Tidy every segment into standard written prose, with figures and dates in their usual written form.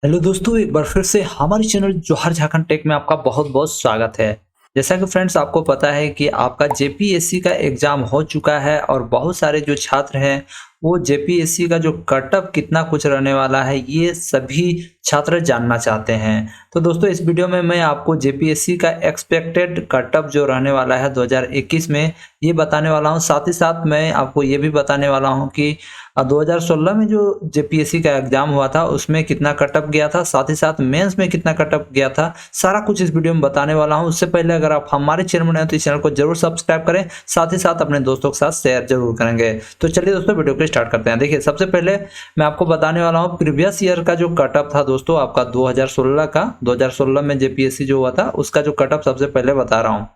Hello दोस्तों, एक बार फिर से हमारे चैनल जोहर झारखंड टेक में आपका बहुत बहुत स्वागत है। जैसा कि फ्रेंड्स आपको पता है कि आपका जेपीएससी का एग्ज़ाम हो चुका है और बहुत सारे जो छात्र हैं वो जेपीएससी का जो कट ऑफ कितना कुछ रहने वाला है ये सभी छात्र जानना चाहते हैं। तो दोस्तों इस वीडियो में मैं आपको जेपीएससी का एक्सपेक्टेड कट ऑफ जो रहने वाला है 2021 में ये बताने वाला हूँ। साथ ही साथ मैं आपको ये भी बताने वाला हूँ कि 2016 में जो जेपीएससी का एग्जाम हुआ था उसमें कितना कटअप गया था, साथ ही साथ मेंस में कितना कटअप गया था, सारा कुछ इस वीडियो में बताने वाला हूं। उससे पहले अगर आप हमारे चैनल में नए हैं तो इस चैनल को जरूर सब्सक्राइब करें, साथ ही साथ अपने दोस्तों के साथ शेयर जरूर करेंगे। तो चलिए दोस्तों वीडियो को स्टार्ट करते हैं। देखिए सबसे पहले मैं आपको बताने वाला हूँ प्रीवियस ईयर का जो कटअप था दोस्तों आपका 2016 में जेपीएससी जो हुआ था उसका जो कटअप सबसे पहले बता रहा हूँ।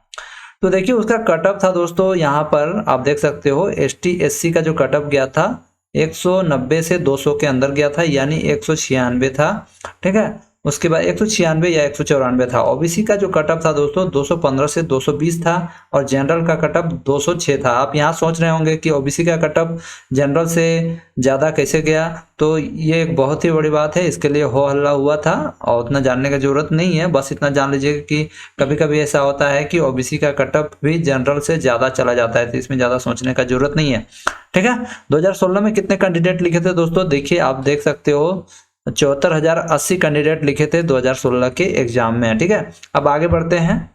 तो देखिए उसका कटअप था दोस्तों, यहाँ पर आप देख सकते हो एसटी एससी का जो कटअप गया था 190 से 200 के अंदर गया था, यानी 196 था। ठीक है, उसके बाद 196 या 194 था। ओबीसी का जो कटअप था दोस्तों 215 से 220 था और जनरल का कटअप 206 था। आप यहाँ सोच रहे होंगे कि ओबीसी का कटअप जनरल से ज़्यादा कैसे गया, तो ये एक बहुत ही बड़ी बात है, इसके लिए हो हल्ला हुआ था और उतना जानने की जरूरत नहीं है। बस इतना जान लीजिए कि कभी कभी ऐसा होता है कि ओबीसी का कटअप भी जनरल से ज़्यादा चला जाता है, तो इसमें ज़्यादा सोचने का जरूरत नहीं है। ठीक है, 2016 में कितने कैंडिडेट लिखे थे दोस्तों, देखिए आप देख सकते हो 74,080 कैंडिडेट लिखे थे 2016 के एग्जाम में। ठीक है, अब आगे बढ़ते हैं,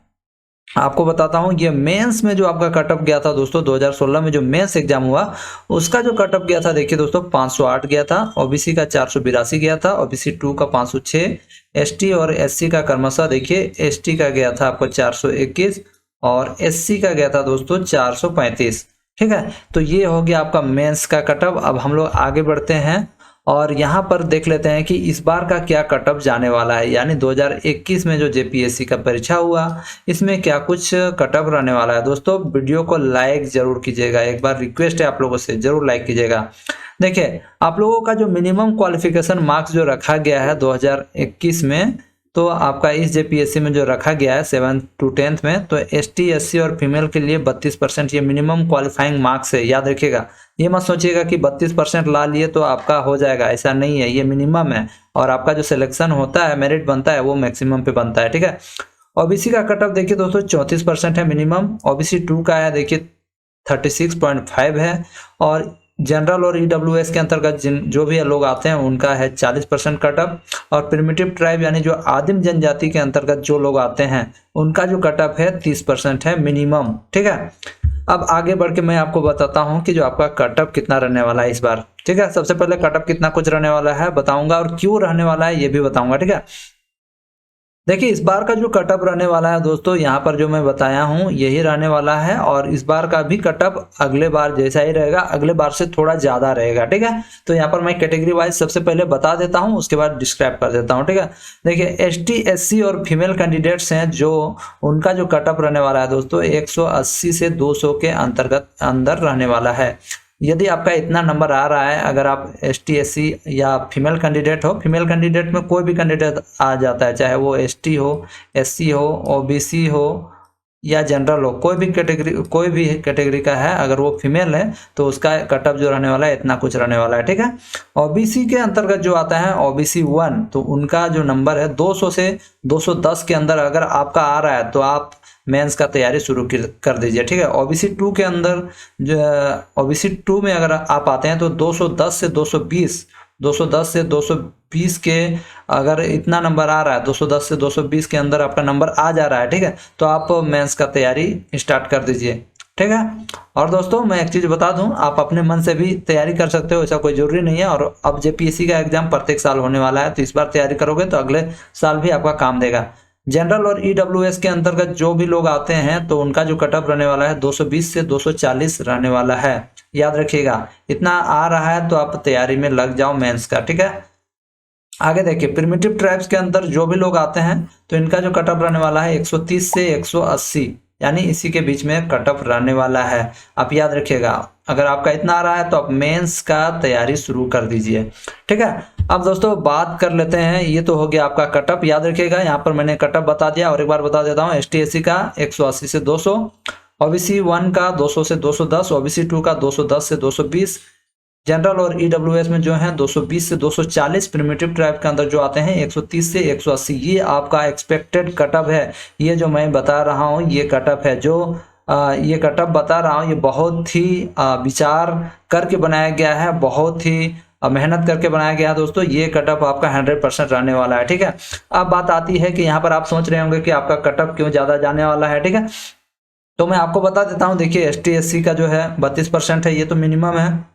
आपको बताता हूं ये मेंस में जो आपका कटअप गया था दोस्तों 2016 में जो मेंस एग्जाम हुआ उसका जो कटअप गया था देखिए दोस्तों 508 गया था, ओबीसी का 482 गया था, ओबीसी 2 का 506, एसटी और एससी का क्रमशः देखिए एसटी का गया था आपको 421 और एससी का गया था दोस्तों 435। ठीक है, तो ये हो गया आपका मेंस का कटअप। अब हम लोग आगे बढ़ते हैं और यहाँ पर देख लेते हैं कि इस बार का क्या कटअप जाने वाला है, यानी 2021 में जो जेपीएससी का परीक्षा हुआ इसमें क्या कुछ कटअप रहने वाला है। दोस्तों वीडियो को लाइक जरूर कीजिएगा, एक बार रिक्वेस्ट है आप लोगों से, जरूर लाइक कीजिएगा। देखिए आप लोगों का जो मिनिमम क्वालिफिकेशन मार्क्स जो रखा गया है 2021 में, तो आपका इस जेपीएससी में जो रखा गया है 7th to 10th में, तो एसटी एससी और फीमेल के लिए 32% ये मिनिमम क्वालिफाइंग मार्क्स है। याद रखिएगा, ये मत सोचिएगा कि 32% ला लिए तो आपका हो जाएगा, ऐसा नहीं है, ये मिनिमम है और आपका जो सिलेक्शन होता है मेरिट बनता है वो मैक्सिमम पे बनता है। ठीक है, ओबीसी का कटअप देखिए दोस्तों 34% है मिनिमम, ओबीसी 2 का है देखिए 36.5 है और जनरल और ईडब्ल्यूएस के अंतर्गत जिन जो भी लोग आते हैं उनका है 40% कटअप और प्रिमिटिव ट्राइब यानी जो आदिम जनजाति के अंतर्गत जो लोग आते हैं उनका जो कटअप है 30% है मिनिमम। ठीक है, अब आगे बढ़ के मैं आपको बताता हूं कि जो आपका कटअप कितना रहने वाला है इस बार। ठीक है, सबसे पहले कटअप कितना कुछ रहने वाला है बताऊंगा और क्यों रहने वाला है ये भी बताऊंगा। ठीक है, देखिए इस बार का जो कटअप रहने वाला है दोस्तों यहाँ पर जो मैं बताया हूँ यही रहने वाला है और इस बार का भी कटअप अगले बार जैसा ही रहेगा, अगले बार से थोड़ा ज्यादा रहेगा। ठीक है, तो यहाँ पर मैं कैटेगरी वाइज सबसे पहले बता देता हूँ, उसके बाद डिस्क्राइब कर देता हूँ। ठीक है, देखिए एसटी एससी और फीमेल कैंडिडेट्स हैं जो उनका जो कटअप रहने वाला है दोस्तों 180 से 200 के अंतर्गत अंदर रहने वाला है। यदि आपका इतना नंबर आ रहा है, अगर आप एसटी एससी या फीमेल कैंडिडेट हो, फीमेल कैंडिडेट में कोई भी कैंडिडेट आ जाता है, चाहे वो एसटी हो, एससी हो, ओबीसी हो या जनरल हो, कोई भी कैटेगरी का है, अगर वो फीमेल है तो उसका कटअप जो रहने वाला है इतना कुछ रहने वाला है। ठीक है, ओबीसी के अंतर्गत जो आता है ओबीसी 1, तो उनका जो नंबर है 200 से 210 के अंदर अगर आपका आ रहा है तो आप मेंस का तैयारी शुरू कर दीजिए। ठीक है, ओबीसी 2 के अंदर जो ओबीसी 2 में अगर आप आते हैं तो 210 से 220 के अगर इतना नंबर आ रहा है 210 से 220 के अंदर आपका नंबर आ जा रहा है, ठीक है, तो आप मेंस का तैयारी स्टार्ट कर दीजिए। ठीक है, और दोस्तों मैं एक चीज बता दूं, आप अपने मन से भी तैयारी कर सकते हो, ऐसा कोई जरूरी नहीं है। और अब जेपीएससी का एग्जाम प्रत्येक साल होने वाला है, तो इस बार तैयारी करोगे तो अगले साल भी आपका काम देगा। जनरल और ईडब्ल्यूएस के अंतर्गत जो भी लोग आते हैं तो उनका जो कटअप रहने वाला है 220 से 240 रहने वाला है। याद रखिएगा, इतना आ रहा है तो आप तैयारी में लग जाओ मेंस का। ठीक है, आगे देखिए प्रिमिटिव ट्राइब्स के अंदर जो भी लोग आते हैं तो इनका जो कटअप रहने वाला है 130 से 180, यानी इसी के बीच में कटअप रहने वाला है। आप याद रखिएगा, अगर आपका इतना आ रहा है तो आप मेंस का तैयारी शुरू कर दीजिए। ठीक है, अब दोस्तों बात कर लेते हैं, ये तो हो गया आपका कटअप। याद रखिएगा यहाँ पर मैंने कटअप बता दिया और एक बार बता देता हूँ, एसटी एससी का 180 से 200, ओबीसी 1 का 200 से 210, ओबीसी 2 का 210 से 220, जनरल और ईडब्ल्यूएस में जो है 220 से 240, प्रिमिटिव ट्राइब के अंदर जो आते हैं 130 से 180। ये आपका एक्सपेक्टेड कटअप है। ये जो मैं बता रहा हूँ ये कटअप है, जो ये कटअप बता रहा हूँ ये बहुत ही विचार करके बनाया गया है, बहुत ही मेहनत करके बनाया गया है दोस्तों। ये कटअप आपका 100% रहने वाला है, ठीक है। अब बात आती है कि यहाँ पर आप सोच रहे होंगे कि आपका कटअप क्यों ज़्यादा जाने वाला है, ठीक है। तो मैं आपको बता देता हूँ, देखिए ST SC का जो है 32% है, ये तो मिनिमम है,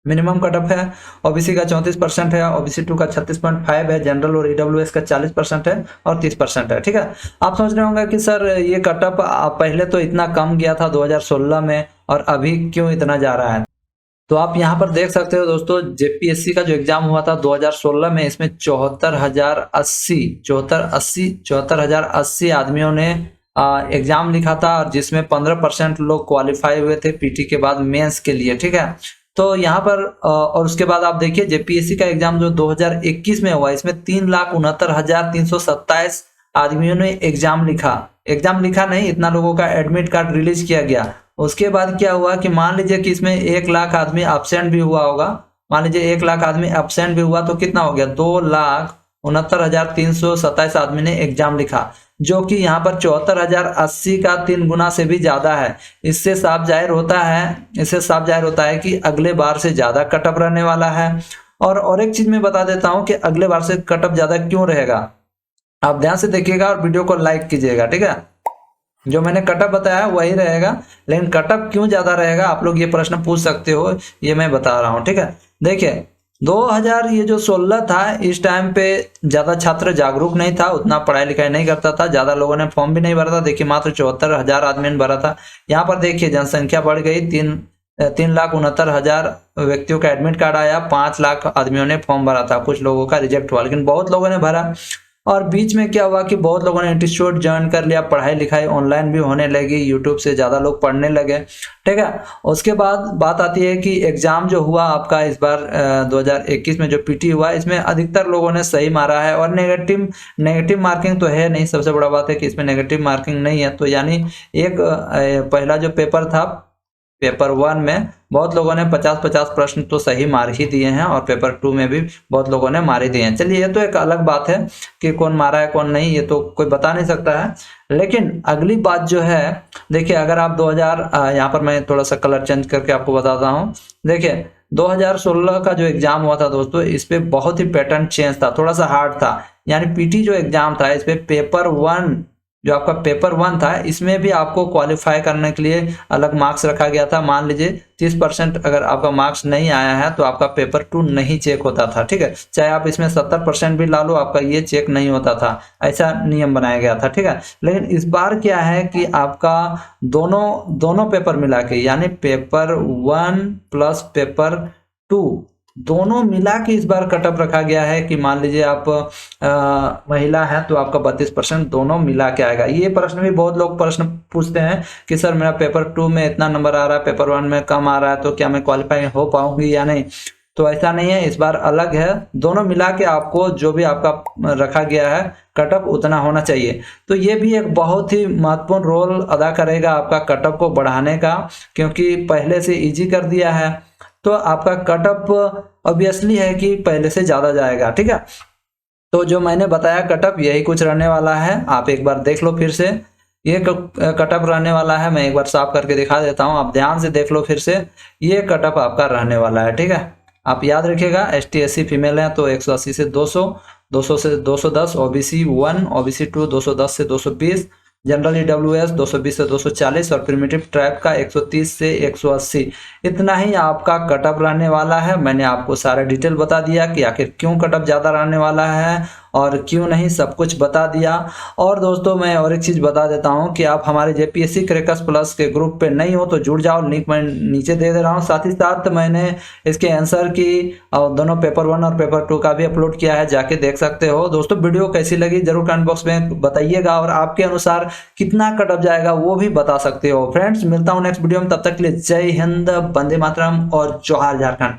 मिनिमम कटअप है। ओबीसी का 34% है, OBC 2 का 36.5 है, जनरल और ईडब्ल्यूएस का 40% है और 30% है, ठीक है। आप सोच रहे होंगे कि सर ये कटअप पहले तो इतना कम गया था 2016 में और अभी क्यों इतना जा रहा है। तो आप यहाँ पर देख सकते हो दोस्तों, जेपीएससी का जो एग्जाम हुआ था 2016 में, इसमें 74,080 आदमियों ने एग्जाम लिखा था, और जिसमें 15% लोग क्वालिफाई हुए थे पीटी के बाद मेंस के लिए, ठीक है। तो यहाँ पर और उसके बाद आप देखिए जेपीएससी का एग्जाम जो 2021 में हुआ, इसमें 3,69,327 आदमियों ने एग्जाम लिखा नहीं, इतना लोगों का एडमिट कार्ड रिलीज किया गया। उसके बाद क्या हुआ कि मान लीजिए कि इसमें 1 लाख आदमी एब्सेंट भी हुआ होगा, मान लीजिए 1 लाख आदमी एब्सेंट भी हुआ तो कितना हो गया, 2,69,327 आदमी ने एग्जाम लिखा, जो कि यहाँ पर 74,080 का 3 गुना से भी ज्यादा है। इससे साफ जाहिर होता है कि अगले बार से ज्यादा कटअप रहने वाला है। और एक चीज मैं बता देता हूँ कि अगले बार से कटअप ज्यादा क्यों रहेगा, आप ध्यान से देखिएगा और वीडियो को लाइक कीजिएगा, ठीक है। जो मैंने कटअप बताया वही रहेगा, लेकिन कटअप क्यों ज्यादा रहेगा आप लोग ये प्रश्न पूछ सकते हो, ये मैं बता रहा हूँ, ठीक है। देखिए 2016 था, इस टाइम पे ज्यादा छात्र जागरूक नहीं था, उतना पढ़ाई लिखाई नहीं करता था, ज्यादा लोगों ने फॉर्म भी नहीं भरा था। देखिए मात्र 74,000 आदमी ने भरा था। यहाँ पर देखिए जनसंख्या बढ़ गई, 3,69,000 व्यक्तियों का एडमिट कार्ड आया, 5 लाख आदमियों ने फॉर्म भरा था, कुछ लोगों का रिजेक्ट हुआ, लेकिन बहुत लोगों ने भरा। और बीच में क्या हुआ कि बहुत लोगों ने इंस्टीट्यूट ज्वाइन कर लिया, पढ़ाई लिखाई ऑनलाइन भी होने लगी, यूट्यूब से ज़्यादा लोग पढ़ने लगे, ठीक है। उसके बाद बात आती है कि एग्ज़ाम जो हुआ आपका इस बार 2021 में जो पीटी हुआ, इसमें अधिकतर लोगों ने सही मारा है, और नेगेटिव मार्किंग तो है नहीं। सबसे बड़ा बात है कि इसमें नेगेटिव मार्किंग नहीं है, तो यानी एक पहला जो पेपर था पेपर 1 में बहुत लोगों ने 50-50 प्रश्न तो सही मार ही दिए हैं, और पेपर 2 में भी बहुत लोगों ने मार ही दिए हैं। चलिए ये तो एक अलग बात है कि कौन मारा है कौन नहीं, ये तो कोई बता नहीं सकता है। लेकिन अगली बात जो है, देखिए अगर आप 2000 यहाँ पर मैं थोड़ा सा कलर चेंज करके आपको बताता हूँ। देखिए 2016 का जो एग्जाम हुआ था दोस्तों, इस पे बहुत ही पैटर्न चेंज था, थोड़ा सा हार्ड था। यानी पीटी जो एग्जाम था, इस पे पेपर 1 जो आपका पेपर 1 था, इसमें भी आपको क्वालिफाई करने के लिए अलग मार्क्स रखा गया था। मान लीजिए 30% अगर आपका मार्क्स नहीं आया है तो आपका पेपर 2 नहीं चेक होता था, ठीक है। चाहे आप इसमें 70% भी ला लो, आपका ये चेक नहीं होता था, ऐसा नियम बनाया गया था, ठीक है। लेकिन इस बार क्या है कि आपका दोनों पेपर मिला के, यानी पेपर 1 प्लस पेपर 2 दोनों मिला के इस बार कटअप रखा गया है कि मान लीजिए आप महिला है तो आपका 32% दोनों मिला के आएगा। ये प्रश्न भी बहुत लोग प्रश्न पूछते हैं कि सर मेरा पेपर 2 में इतना नंबर आ रहा है, पेपर 1 में कम आ रहा है, तो क्या मैं क्वालिफाई हो पाऊंगी या नहीं। तो ऐसा नहीं है, इस बार अलग है, दोनों मिला के आपको जो भी आपका रखा गया है कटअप उतना होना चाहिए। तो ये भी एक बहुत ही महत्वपूर्ण रोल अदा करेगा आपका कटअप को बढ़ाने का, क्योंकि पहले से इजी कर दिया है तो आपका कटअप ऑब्वियसली है कि पहले से ज्यादा जाएगा, ठीक है। तो जो मैंने बताया कटअप यही कुछ रहने वाला है, आप एक बार देख लो फिर से। ये कटअप रहने वाला है, मैं एक बार साफ करके दिखा देता हूं, आप ध्यान से देख लो फिर से। ये कटअप आपका रहने वाला है, ठीक है। आप याद रखिएगा ST SC फीमेल है तो 180 से 200, 200 से 210, OBC 1, OBC 2 210 से 220, जनरल EWS 220 से 240, और प्रिमिटिव ट्राइब का 130 से 180। इतना ही आपका कटअप रहने वाला है। मैंने आपको सारा डिटेल बता दिया कि आखिर क्यों कटअप ज़्यादा रहने वाला है और क्यों नहीं, सब कुछ बता दिया। और दोस्तों मैं और एक चीज़ बता देता हूं कि आप हमारे JPSC क्रैकर्स प्लस के ग्रुप पे नहीं हो तो जुड़ जाओ, लिंक मैं नीचे दे रहा हूं। साथ ही साथ मैंने इसके आंसर की और दोनों पेपर 1 और पेपर 2 का भी अपलोड किया है, जाके देख सकते हो। दोस्तों वीडियो कैसी लगी जरूर कमेंट बॉक्स में बताइएगा, और आपके अनुसार कितना कटअप जाएगा वो भी बता सकते हो। फ्रेंड्स मिलता हूँ नेक्स्ट वीडियो में, तब तक के लिए जय हिंद, वंदे मातरम और जोहार झारखंड।